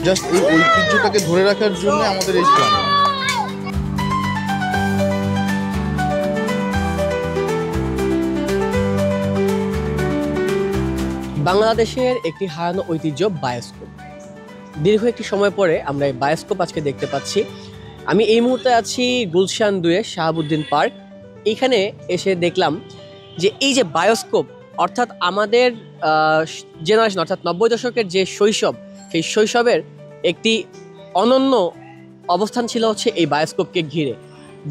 Just এই ঐতিহ্যটাকে ধরে রাখার জন্য আমাদের এই প্ল্যান। বাংলাদেশের একটি হারানো ঐতিহ্য বায়োস্কোপ। দীর্ঘ একটি সময় পরে আমরা এই বায়োস্কোপ আজকে দেখতে পাচ্ছি। আমি এই মুহূর্তে আছি গুলশান 2 শাহাবুদ্দিন পার্ক। এইখানে এসে দেখলাম যে এই যে বায়োস্কোপ, অর্থাৎ আমাদের জেনারেশন, অর্থাৎ 90 দশকের যে শৈশব, সেই শৈশবের একটি অনন্য অবস্থান ছিল হচ্ছে এই বায়োস্কোপকে ঘিরে।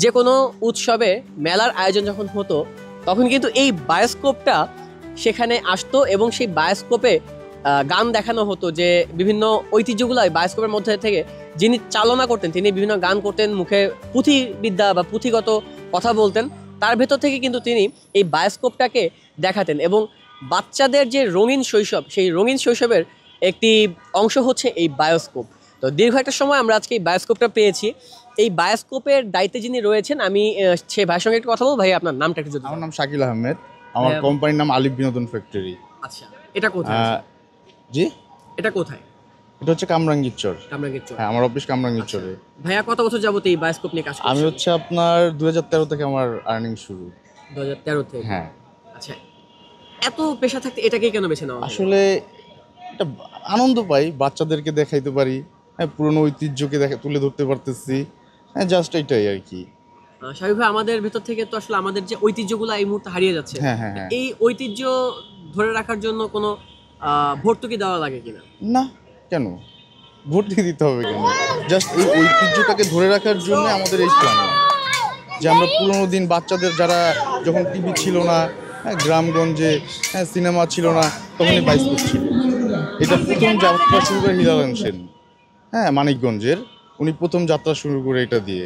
যে কোনো উৎসবে মেলার আয়োজন যখন হতো তখন কিন্তু এই বায়োস্কোপটা সেখানে আসতো এবং সেই বায়োস্কোপে গান দেখানো হতো, যে বিভিন্ন ঐতিহ্যগুলো বায়োস্কোপের মধ্যে থেকে যিনি চালনা করতেন তিনি বিভিন্ন গান করতেন, মুখে পুঁথিবিদ্যা বা পুঁথিগত কথা বলতেন, তার ভেতর থেকে কিন্তু তিনি এই বায়োস্কোপটাকে দেখাতেন। এবং বাচ্চাদের যে রঙিন শৈশব, সেই রঙিন শৈশবের একটি অংশ হচ্ছে এই বায়োস্কোপ। তো দীর্ঘ একটা সময় আমরা আজকে এই বায়োস্কোপটা পেয়েছি। এই বায়োস্কোপের দায়িত্বে যিনি রয়েছেন, আমি সেই ভাইয়ের সঙ্গে একটু কথা বলবো। ভাই, আপনার নামটা একটু যদি। আমার নাম শাকিল আহমেদ, আমার কোম্পানির নাম আলিফ বিনোদন ফ্যাক্টরি। আচ্ছা, এটা কোথায়? জি, এটা কোথায়? এটা হচ্ছে কামরাঙ্গীরচর। কামরাঙ্গীরচর। হ্যাঁ, আমার অফিস কামরাঙ্গীরচরে। ভাইয়া কত বছর যাবত এই বায়োস্কোপ নিয়ে কাজ করছেন? আমি হচ্ছে আপনার 2013 থেকে আমার আর্নিং শুরু। 2013 থেকে? হ্যাঁ। আচ্ছা, এত পেশা থাকতে এটাকে কেন বেছে নেওয়া? আসলে এটা আনন্দ পাই, বাচ্চাদেরকে দেখাইতে পারি, হ্যাঁ, পুরনো ঐতিহ্যকে তুলে ধরতে পারতেছি, হ্যাঁ, জাস্ট এটাই আর কি। শাহিদ ভাই, আমাদের ভেতর থেকে তো আসলে আমাদের যে ঐতিহ্যগুলো এই মুহূর্তে হারিয়ে যাচ্ছে, হ্যাঁ হ্যাঁ হ্যাঁ, এই ঐতিহ্য ধরে রাখার জন্য কোনো ভর্তুকি দেওয়া লাগে কিনা? না, কেন ভর্তি দিতে হবে কেন? জাস্ট এই ঐতিহ্যটাকে ধরে রাখার জন্য আমাদের এই প্ল্যান, যে আমরা পুরোনো দিন বাচ্চাদের, যারা যখন টিভি ছিল না, হ্যাঁ, গ্রামগঞ্জে, হ্যাঁ, সিনেমা ছিল না, তখন এই বায়োস্কোপ ছিল। এটা প্রথম যাত্রা শুরু করে হিলাল সেন, হ্যাঁ, মানিকগঞ্জের, উনি প্রথম যাত্রা শুরু করে এটা দিয়ে।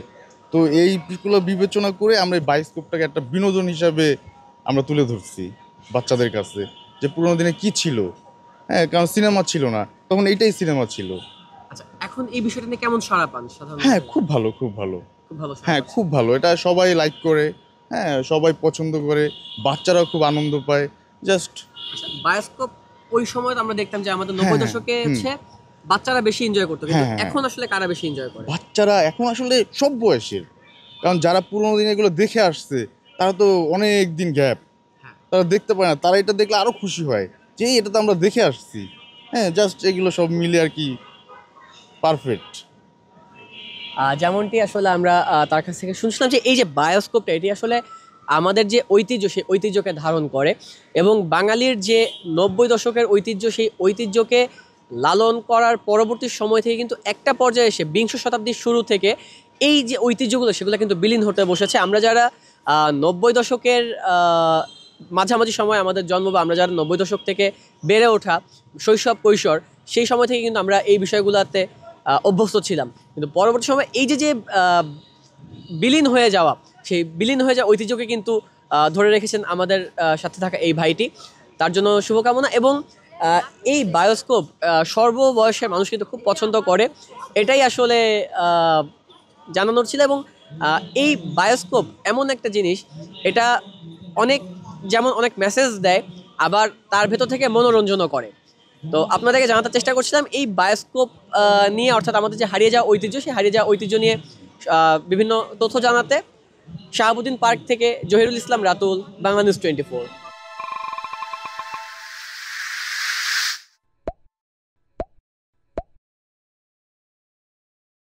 তো এইগুলো বিবেচনা করে আমরা এই বায়োস্কোপটাকে একটা বিনোদন হিসাবে আমরা তুলে ধরছি বাচ্চাদের কাছে, যে পুরোনো দিনে কি ছিল। হ্যাঁ, কারণ সিনেমা ছিল না, তখন এইটাই সিনেমা ছিল। আচ্ছা, এখন এই বিষয়টা নিয়ে কেমন সাড়া পান সাধারণত? হ্যাঁ, খুব ভালো, খুব ভালো, খুব ভালো। হ্যাঁ, খুব ভালো। এটা সবাই লাইক করে, হ্যাঁ, সবাই পছন্দ করে, বাচ্চারাও খুব আনন্দ পায়। জাস্ট বায়োস্কোপ ওই সময় আমরা দেখতাম যে আমাদের 90 দশকে হচ্ছে বাচ্চারা বেশি এনজয় করতো, কিন্তু এখন আসলে কারা বেশি এনজয় করে? বাচ্চারা এখন আসলে সব বয়সের, কারণ যারা পুরোনো দিনে এগুলো দেখে আসছে তারা তো অনেক দিন গ্যাপ, তারা দেখতে পায় না, তারা এটা দেখলে আরো খুশি হয় যে এটা তো আমরা দেখে আসছি। হ্যাঁ, জাস্ট এগুলো সব মিলে আর কি পারফেক্ট। যেমনটি আসলে আমরা তার কাছ থেকে শুনছিলাম যে এই যে বায়োস্কোপটা, এটি আসলে আমাদের যে ঐতিহ্য, সেই ঐতিহ্যকে ধারণ করে এবং বাঙালির যে 90 দশকের ঐতিহ্য, সেই ঐতিহ্যকে লালন করার পরবর্তী সময় থেকে কিন্তু একটা পর্যায়ে এসে 20 শতাব্দীর শুরু থেকে এই যে ঐতিহ্যগুলো, সেগুলো কিন্তু বিলীন হতে বসেছে। আমরা যারা 90 দশকের মাঝামাঝি সময় আমাদের জন্ম, বা আমরা যারা 90 দশক থেকে বেড়ে ওঠা শৈশব কৈশোর, সেই সময় থেকে কিন্তু আমরা এই বিষয়গুলোতে অভ্যস্ত ছিলাম। কিন্তু পরবর্তী সময় এই যে বিলীন হয়ে যাওয়া, সেই বিলীন হয়ে যাওয়া ঐতিহ্যকে কিন্তু ধরে রেখেছেন আমাদের সাথে থাকা এই ভাইটি। তার জন্য শুভকামনা। এবং এই বায়োস্কোপ সর্ববয়সের মানুষ কিন্তু খুব পছন্দ করে, এটাই আসলে জানানোর ছিল। এবং এই বায়োস্কোপ এমন একটা জিনিস, এটা যেমন অনেক মেসেজ দেয়, আবার তার ভেতর থেকে মনোরঞ্জনও করে। তো আপনাদেরকে জানাতে চেষ্টা করছিলাম এই বায়োস্কোপ নিয়ে, অর্থাৎ আমাদের যে হারিয়ে যাওয়া ঐতিহ্য, সেই হারিয়ে যাওয়া ঐতিহ্য নিয়ে বিভিন্ন তথ্য জানাতে। শাহাবুদ্দিন পার্ক থেকে জহিরুল ইসলাম রাতুল, বাংলা নিউজ 24।